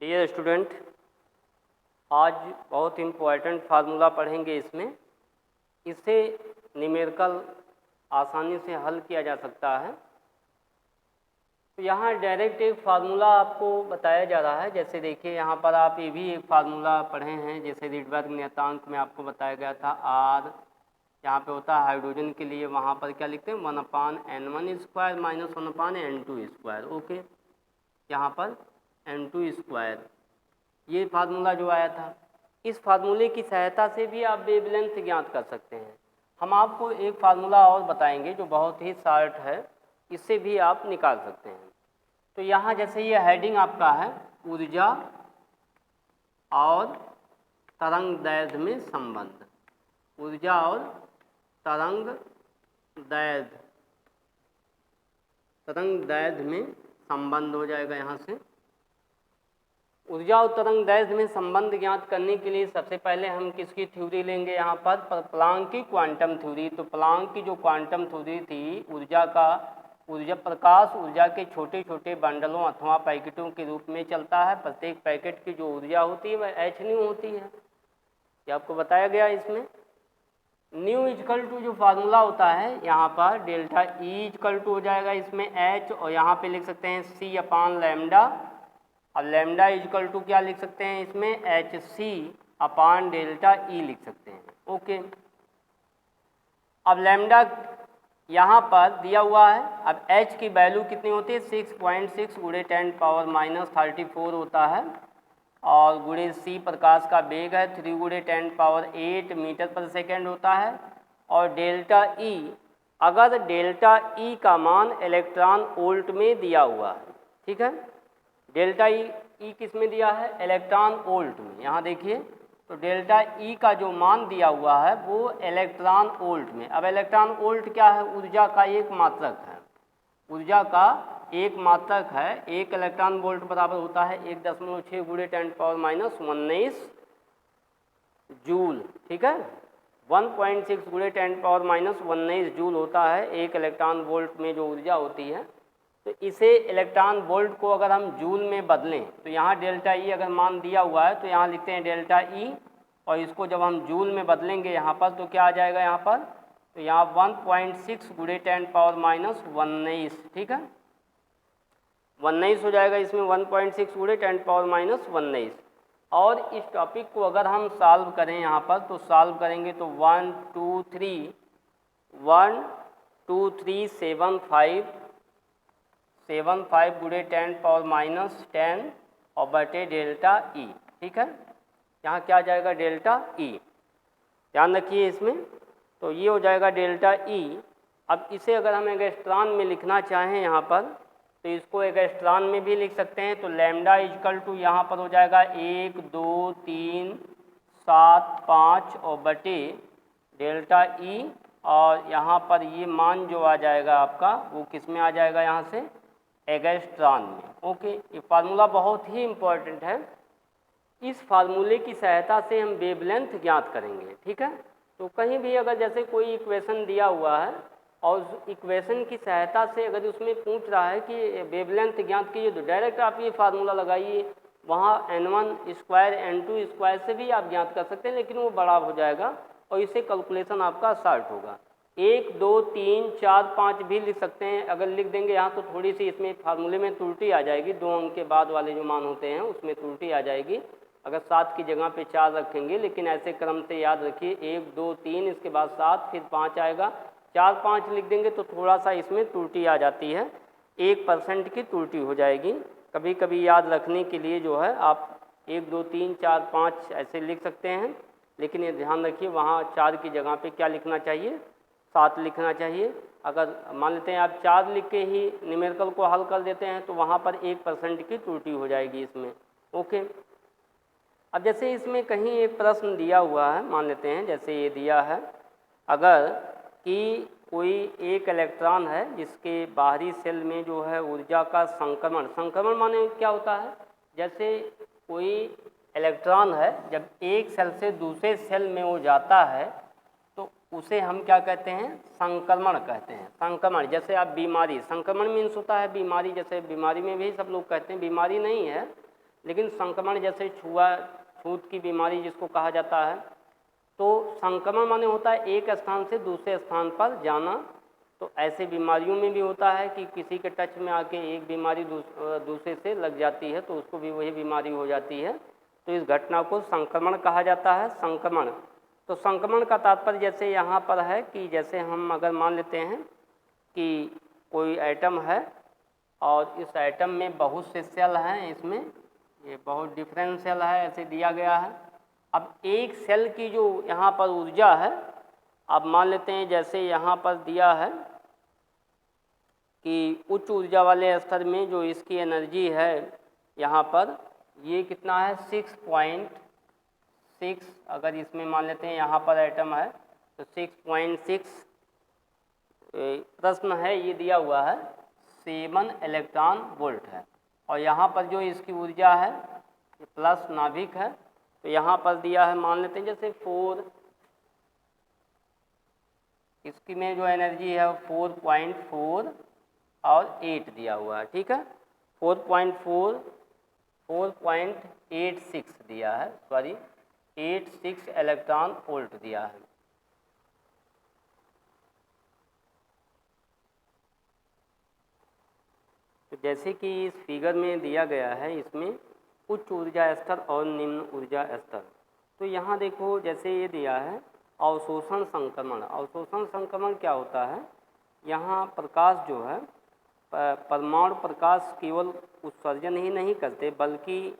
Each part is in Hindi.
डियर स्टूडेंट, आज बहुत इम्पोर्टेंट फार्मूला पढ़ेंगे। इससे न्यूमेरिकल आसानी से हल किया जा सकता है। तो यहाँ डायरेक्ट एक फार्मूला आपको बताया जा रहा है। जैसे देखिए यहाँ पर आप ये भी एक फार्मूला पढ़े हैं, जैसे रिडबर्ग नियतांक में आपको बताया गया था आर यहाँ पे होता है हाइड्रोजन के लिए, वहाँ पर क्या लिखते हैं 1/n1² माइनस 1/n2²। ओके, यहाँ पर n2², ये फार्मूला जो आया था। इस फार्मूले की सहायता से भी आप वेवलेंथ ज्ञात कर सकते हैं। हम आपको एक फार्मूला और बताएंगे जो बहुत ही शॉर्ट है, इससे भी आप निकाल सकते हैं। तो यहाँ जैसे ये हेडिंग आपका है ऊर्जा और तरंग दैर्ध्य में संबंध, ऊर्जा और तरंग दैर्ध्य में संबंध हो जाएगा। यहाँ से ऊर्जा और तरंग दैर्ध्य में संबंध ज्ञात करने के लिए सबसे पहले हम किसकी थ्योरी लेंगे, यहाँ पर प्लांक की क्वांटम थ्योरी। तो प्लांक की जो क्वांटम थ्योरी थी, प्रकाश ऊर्जा के छोटे छोटे बंडलों अथवा पैकेटों के रूप में चलता है। प्रत्येक पैकेट की जो ऊर्जा होती है वह h होती है। ये आपको बताया गया। इसमें न्यू इक्वल टू जो फार्मूला होता है यहाँ पर डेल्टा ई इक्वल टू हो जाएगा इसमें h, और यहाँ पे लिख सकते हैं c/λ। अब लैम्डा इक्वल टू क्या लिख सकते हैं इसमें hc/ΔE लिख सकते हैं। ओके, अब लैम्डा यहाँ पर दिया हुआ है। अब h की वैल्यू कितनी होती है 6.6 × 10⁻34 होता है, और गुणे c प्रकाश का वेग है 3 × 10⁸ मीटर पर सेकेंड होता है। और डेल्टा E, अगर डेल्टा E का मान इलेक्ट्रॉन वोल्ट में दिया हुआ है, ठीक है, डेल्टा ई किस में दिया है इलेक्ट्रॉन वोल्ट में। यहाँ देखिए तो डेल्टा ई का जो मान दिया हुआ है वो इलेक्ट्रॉन वोल्ट में। अब इलेक्ट्रॉन वोल्ट क्या है, ऊर्जा का एक मात्रक है, ऊर्जा का एक मात्रक है। एक इलेक्ट्रॉन वोल्ट बराबर होता है 1.6 × 10⁻19 जूल, ठीक है, 1.6 × 10⁻19 जूल होता है एक इलेक्ट्रॉन वोल्ट में जो ऊर्जा होती है। तो इसे इलेक्ट्रॉन वोल्ट को अगर हम जूल में बदलें तो यहाँ डेल्टा ई अगर मान दिया हुआ है तो यहाँ लिखते हैं डेल्टा ई, और इसको जब हम जूल में बदलेंगे यहाँ पर तो क्या आ जाएगा यहाँ पर, तो यहाँ 1.6 × 10⁻19, ठीक है, 19 हो जाएगा इसमें 1.6 × 10⁻19। और इस टॉपिक को अगर हम सॉल्व करें यहाँ पर तो सॉल्व करेंगे तो 1 2 3 75 × 10⁻10 और बटे डेल्टा ई, ठीक है, यहाँ क्या आ जाएगा डेल्टा ई, ध्यान रखिए इसमें। तो ये हो जाएगा डेल्टा ई। अब इसे अगर हम एंगस्ट्रॉन में लिखना चाहें यहाँ पर तो इसको एंगस्ट्रॉन में भी लिख सकते हैं। तो लैम्डा इक्वल टू यहाँ पर हो जाएगा 1 2 3 7 5 और बटे डेल्टा ई, और यहाँ पर ये मान जो आ जाएगा आपका वो किस में आ जाएगा यहाँ से एंगस्ट्रॉन में। ओके, ये फार्मूला बहुत ही इम्पोर्टेंट है। इस फार्मूले की सहायता से हम वेवलेंथ ज्ञात करेंगे, ठीक है। तो कहीं भी अगर जैसे कोई इक्वेशन दिया हुआ है और उस इक्वेशन की सहायता से अगर उसमें पूछ रहा है कि वेवलेंथ ज्ञात कीजिए तो डायरेक्ट आप ये फार्मूला लगाइए, वहाँ n1² n2² से भी आप ज्ञात कर सकते हैं, लेकिन वो बड़ा हो जाएगा और इससे कैलकुलेशन आपका शॉर्ट होगा। 1 2 3 4 5 भी लिख सकते हैं। अगर लिख देंगे यहाँ तो थोड़ी सी इसमें फार्मूले में त्रुटि आ जाएगी, 2 अंक के बाद वाले जो मान होते हैं उसमें त्रुटि आ जाएगी अगर 7 की जगह पे 4 रखेंगे। लेकिन ऐसे क्रम से याद रखिए 1 2 3 इसके बाद 7 फिर 5 आएगा, 4 5 लिख देंगे तो थोड़ा सा इसमें त्रुटि आ जाती है, 1% की त्रुटि हो जाएगी। कभी कभी याद रखने के लिए जो है आप 1 2 3 4 5 ऐसे लिख सकते हैं, लेकिन ये ध्यान रखिए वहाँ 4 की जगह पे क्या लिखना चाहिए 7 लिखना चाहिए। अगर मान लेते हैं आप 4 लिख के ही न्यूमेरिकल को हल कर देते हैं तो वहाँ पर 1% की त्रुटि हो जाएगी इसमें। ओके, अब जैसे इसमें कहीं एक प्रश्न दिया हुआ है, मान लेते हैं जैसे ये दिया है, अगर कि कोई एक इलेक्ट्रॉन है जिसके बाहरी सेल में जो है ऊर्जा का संक्रमण माने क्या होता है, जैसे कोई इलेक्ट्रॉन है जब एक सेल से दूसरे सेल में वो जाता है तो उसे हम क्या कहते हैं संक्रमण कहते हैं। संक्रमण जैसे आप बीमारी, संक्रमण मीन्स होता है बीमारी, जैसे बीमारी में भी सब लोग कहते हैं बीमारी नहीं है, लेकिन संक्रमण जैसे छूत की बीमारी जिसको कहा जाता है, तो संक्रमण माने होता है एक स्थान से दूसरे स्थान पर जाना। तो ऐसे बीमारियों में भी होता है कि किसी के टच में आके एक बीमारी दूसरे से लग जाती है तो उसको भी वही बीमारी हो जाती है, तो इस घटना को संक्रमण कहा जाता है। संक्रमण, तो संक्रमण का तात्पर्य जैसे यहाँ पर है कि जैसे हम अगर मान लेते हैं कि कोई एटम है और इस एटम में बहुत से सेल हैं, इसमें ये बहुत डिफरेंट सेल है ऐसे दिया गया है। अब एक सेल की जो यहाँ पर ऊर्जा है, अब मान लेते हैं जैसे यहाँ पर दिया है कि उच्च ऊर्जा वाले स्तर में जो इसकी एनर्जी है यहाँ पर ये कितना है 6.6, अगर इसमें मान लेते हैं यहाँ पर एटम है तो 6.6 प्रश्न है ये दिया हुआ है 7 इलेक्ट्रॉन वोल्ट है। और यहाँ पर जो इसकी ऊर्जा है ये प्लस नाभिक है, तो यहाँ पर दिया है मान लेते हैं जैसे 4, इसकी में जो एनर्जी है 4.4 और 8 दिया हुआ है, ठीक है 4.86 दिया है, 86 इलेक्ट्रॉन वोल्ट दिया है। तो जैसे कि इस फिगर में दिया गया है, इसमें उच्च ऊर्जा स्तर और निम्न ऊर्जा स्तर। तो यहाँ देखो जैसे ये दिया है अवशोषण संक्रमण। अवशोषण संक्रमण क्या होता है, यहाँ प्रकाश जो है परमाणु प्रकाश केवल उत्सर्जन ही नहीं करते बल्कि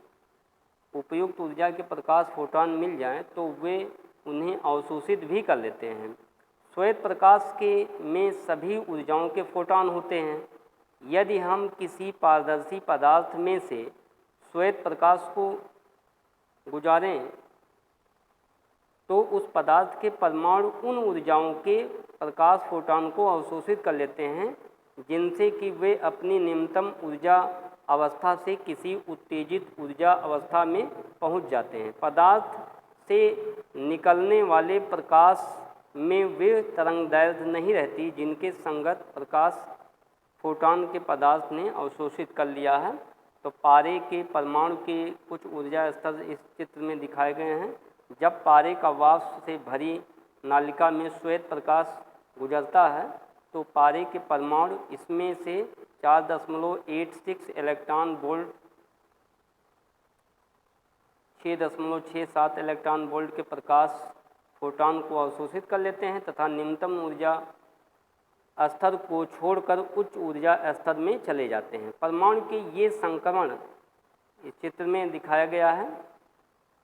उपयुक्त ऊर्जा के प्रकाश फोटॉन मिल जाएं तो वे उन्हें अवशोषित भी कर लेते हैं। श्वेत प्रकाश के में सभी ऊर्जाओं के फोटॉन होते हैं। यदि हम किसी पारदर्शी पदार्थ में से श्वेत प्रकाश को गुजारें तो उस पदार्थ के परमाणु उन ऊर्जाओं के प्रकाश फोटॉन को अवशोषित कर लेते हैं जिनसे कि वे अपनी निम्नतम ऊर्जा अवस्था से किसी उत्तेजित ऊर्जा अवस्था में पहुंच जाते हैं। पदार्थ से निकलने वाले प्रकाश में वे तरंगदैर्ध्य नहीं रहती जिनके संगत प्रकाश फोटॉन के पदार्थ ने अवशोषित कर लिया है। तो पारे के परमाणु के कुछ ऊर्जा स्तर इस चित्र में दिखाए गए हैं। जब पारे का वाष्प से भरी नालिका में श्वेत प्रकाश गुजरता है तो पारे के परमाणु इसमें से 4.86 इलेक्ट्रॉन वोल्ट 6.67 इलेक्ट्रॉन वोल्ट के प्रकाश फोटॉन को अवशोषित कर लेते हैं तथा निम्नतम ऊर्जा स्तर को छोड़कर उच्च ऊर्जा स्तर में चले जाते हैं। परमाणु के ये संक्रमण इस चित्र में दिखाया गया है।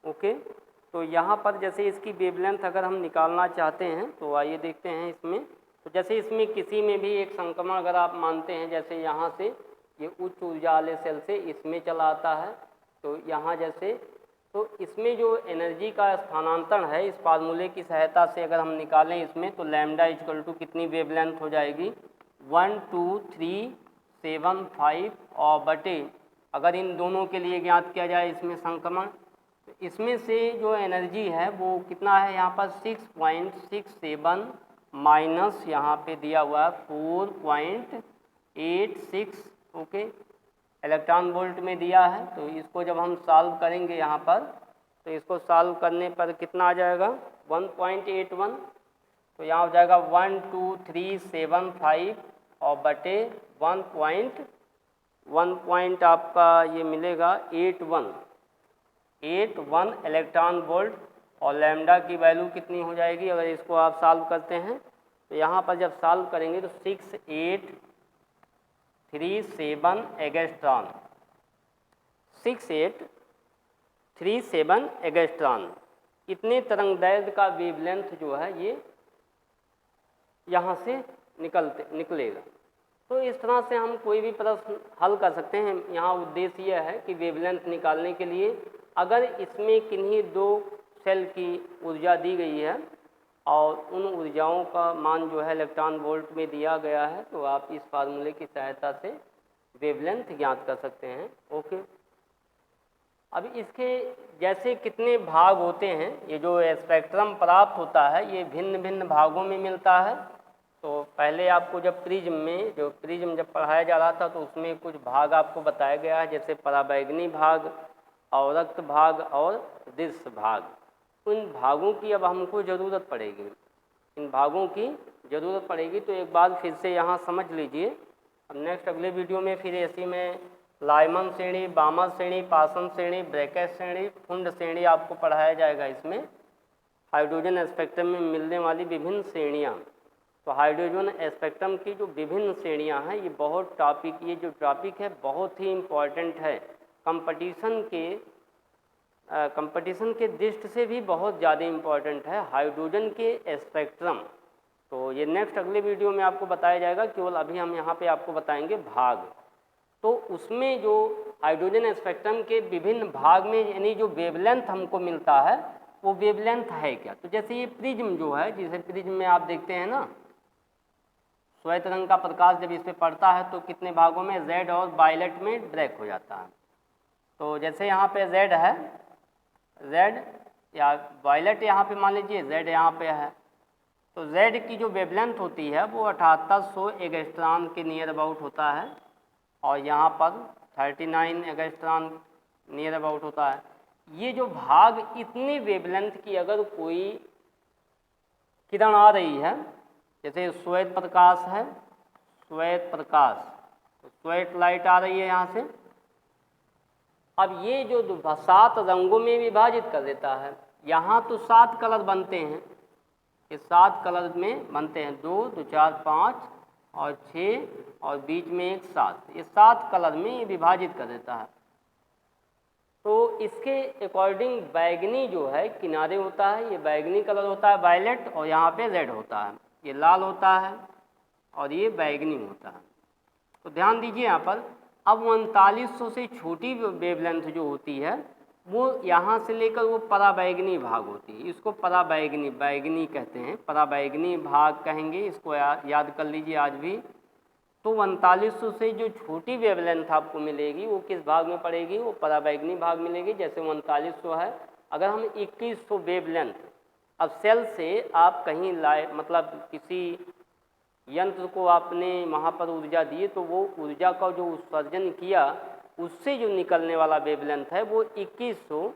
ओके, तो यहाँ पर जैसे इसकी वेवलेंथ अगर हम निकालना चाहते हैं तो आइए देखते हैं इसमें। तो जैसे इसमें किसी में भी एक संक्रमण अगर आप मानते हैं, जैसे यहाँ से ये उच्च ऊर्जा वाले सेल से इसमें चला आता है, तो यहाँ जैसे तो इसमें जो एनर्जी का स्थानांतरण है इस फार्मूले की सहायता से अगर हम निकालें इसमें तो लैम्डा इक्वल टू कितनी वेवलेंथ हो जाएगी 12375 और बटे अगर इन दोनों के लिए ज्ञात किया जाए इसमें संक्रमण, तो इसमें से जो एनर्जी है वो कितना है यहाँ पर 6.67 माइनस यहाँ पे दिया हुआ है 4.86 ओके इलेक्ट्रॉन वोल्ट में दिया है। तो इसको जब हम सॉल्व करेंगे यहाँ पर तो इसको सॉल्व करने पर कितना आ जाएगा 1.81, तो यहाँ हो जाएगा 12375 और बटे 1 आपका ये मिलेगा 81 इलेक्ट्रॉन वोल्ट और लैम्डा की वैल्यू कितनी हो जाएगी अगर इसको आप सॉल्व करते हैं तो यहाँ पर जब सॉल्व करेंगे तो 6837 एगस्ट्रॉन 6837 एगस्ट्रॉन इतने तरंगदैर्घ्य का वेवलेंथ जो है ये यहाँ से निकलेगा। तो इस तरह से हम कोई भी प्रश्न हल कर सकते हैं। यहाँ उद्देश्य यह है कि वेवलेंथ निकालने के लिए अगर इसमें किन्हीं दो सेल की ऊर्जा दी गई है और उन ऊर्जाओं का मान जो है इलेक्ट्रॉन वोल्ट में दिया गया है तो आप इस फार्मूले की सहायता से वेवलेंथ ज्ञात कर सकते हैं। ओके, अब इसके जैसे कितने भाग होते हैं, ये जो स्पेक्ट्रम प्राप्त होता है ये भिन्न भिन्न भागों में मिलता है। तो पहले आपको जब प्रिज्म जब पढ़ाया जा रहा था तो उसमें कुछ भाग आपको बताया गया है, जैसे पराबैंगनी भाग, अवरक्त भाग और दृश्य भाग। उन भागों की अब हमको ज़रूरत पड़ेगी, इन भागों की ज़रूरत पड़ेगी। तो एक बार फिर से यहाँ समझ लीजिए। अब नेक्स्ट अगले वीडियो में फिर इसी में लाइमन श्रेणी, बामर श्रेणी, पासन श्रेणी, ब्रैकेट श्रेणी, फुंड श्रेणी आपको पढ़ाया जाएगा। इसमें हाइड्रोजन स्पेक्ट्रम में मिलने वाली विभिन्न श्रेणियाँ। तो हाइड्रोजन स्पेक्ट्रम की जो विभिन्न श्रेणियाँ हैं, ये बहुत टॉपिक, ये जो टॉपिक है बहुत ही इम्पॉर्टेंट है। कंपटीशन के दृष्टि से भी बहुत ज़्यादा इम्पॉर्टेंट है हाइड्रोजन के स्पेक्ट्रम। तो ये नेक्स्ट अगले वीडियो में आपको बताया जाएगा। केवल अभी हम यहाँ पे आपको बताएंगे भाग। तो उसमें जो हाइड्रोजन स्पेक्ट्रम के विभिन्न भाग में यानी जो वेवलेंथ हमको मिलता है वो वेवलेंथ है क्या। तो जैसे ये प्रिज्म जो है, जिसे प्रिज्म में आप देखते हैं ना, श्वेत रंग का प्रकाश जब इस पर पड़ता है तो कितने भागों में, रेड और वायलेट में ब्रेक हो जाता है। तो जैसे यहाँ पे रेड है, रेड या वायलेट यहाँ पे मान लीजिए, रेड यहाँ पे है, तो रेड की जो वेवलेंथ होती है वो 7800 एंगस्ट्रॉम के नियर अबाउट होता है और यहाँ पर 39 एंगस्ट्रॉम नियर अबाउट होता है। ये जो भाग इतनी वेवलेंथ की अगर कोई किरण आ रही है, जैसे श्वेत प्रकाश है, श्वेत प्रकाश, तो श्वेत लाइट आ रही है यहाँ से, अब ये जो 7 रंगों में विभाजित कर देता है। यहाँ तो 7 कलर बनते हैं, ये 7 कलर में बनते हैं, 2 2 4 5 और 6 और बीच में एक 7, ये 7 कलर में ये विभाजित कर देता है। तो इसके अकॉर्डिंग बैगनी जो है किनारे होता है, ये बैगनी कलर होता है वायलेट, और यहाँ पे रेड होता है, ये लाल होता है और ये बैगनी होता है। तो ध्यान दीजिए यहाँ पर। अब 3900 से छोटी वेवलेंथ जो होती है वो यहाँ से लेकर वो पराबैंगनी भाग होती है, इसको पराबैंगनी बैगनी कहते हैं, पराबैंगनी भाग कहेंगे, इसको याद कर लीजिए आज भी। तो 3900 से जो छोटी वेवलेंथ आपको मिलेगी वो किस भाग में पड़ेगी, वो पराबैंगनी भाग मिलेगी। जैसे 3900 है, अगर हम 2100 वेवलेंथ, अब सेल से आप कहीं लाए, मतलब किसी यंत्र को आपने वहाँ पर ऊर्जा दी, तो वो ऊर्जा का जो उत्सर्जन किया उससे जो निकलने वाला वेवलेंथ है वो 2100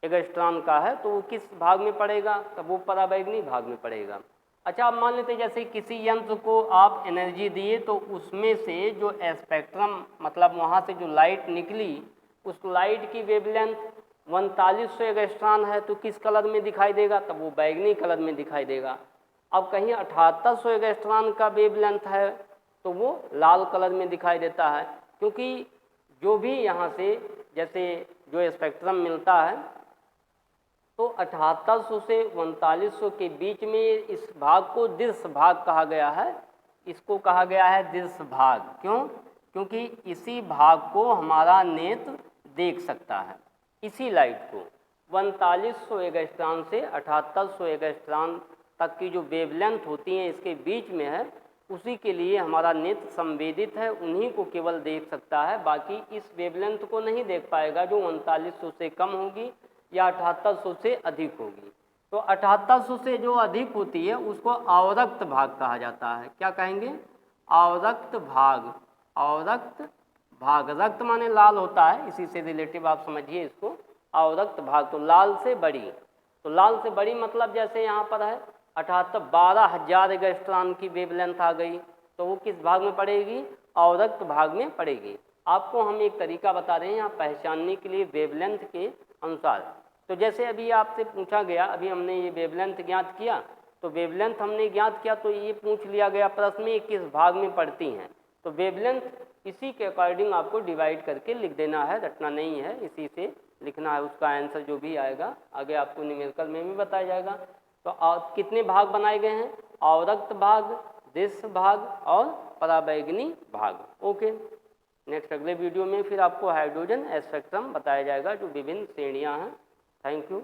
एंगस्ट्रॉम का है, तो वो किस भाग में पड़ेगा, तब वो पराबैंगनी भाग में पड़ेगा। अच्छा, आप मान लेते जैसे किसी यंत्र को आप एनर्जी दिए तो उसमें से जो स्पेक्ट्रम, मतलब वहाँ से जो लाइट निकली, उस लाइट की वेवलेंथ 3900 एंगस्ट्रॉम है, तो किस कलर में दिखाई देगा, तब वो बैगनी कलर में दिखाई देगा। अब कहीं 7800 एंगस्ट्रॉम का वेवलेंथ है तो वो लाल कलर में दिखाई देता है, क्योंकि जो भी यहाँ से जैसे जो स्पेक्ट्रम मिलता है तो 7800 से 3900 के बीच में इस भाग को दृश्य भाग कहा गया है, इसको कहा गया है दृश्य भाग। क्यों? क्योंकि इसी भाग को हमारा नेत्र देख सकता है, इसी लाइट को। 3900 एंगस्ट्रॉम से 7800 एंगस्ट्रॉम तक की जो वेवलेंथ होती हैं इसके बीच में है, उसी के लिए हमारा नेत्र संवेदित है, उन्हीं को केवल देख सकता है, बाकी इस वेवलेंथ को नहीं देख पाएगा जो 3900 से कम होगी या 7800 से अधिक होगी। तो 7800 से जो अधिक होती है उसको अवरक्त भाग कहा जाता है। क्या कहेंगे? अवरक्त भाग। अवरक्त भाग, रक्त माने लाल होता है, इसी से रिलेटिव आप समझिए इसको, अवरक्त भाग। तो लाल से बड़ी, तो लाल से बड़ी मतलब जैसे यहाँ पर है 12,000 एंगस्ट्रॉम की वेवलेंथ आ गई, तो वो किस भाग में पड़ेगी? अवरक्त भाग में पड़ेगी। आपको हम एक तरीका बता रहे हैं यहाँ पहचानने के लिए वेवलेंथ के अनुसार। तो जैसे अभी आपसे पूछा गया, अभी हमने ये वेवलेंथ ज्ञात किया, तो वेवलेंथ हमने ज्ञात किया तो ये पूछ लिया गया प्रश्न में किस भाग में पड़ती हैं, तो वेवलेंथ इसी के अकॉर्डिंग आपको डिवाइड करके लिख देना है, रटना नहीं है, इसी से लिखना है। उसका आंसर जो भी आएगा आगे आपको न्यूमेरिकल में भी बताया जाएगा। तो कितने भाग बनाए गए हैं? अवरक्त भाग, दृश्य भाग और पराबैंगनी भाग। ओके, नेक्स्ट अगले वीडियो में फिर आपको हाइड्रोजन स्पेक्ट्रम बताया जाएगा, जो विभिन्न श्रेणियां हैं। Thank you.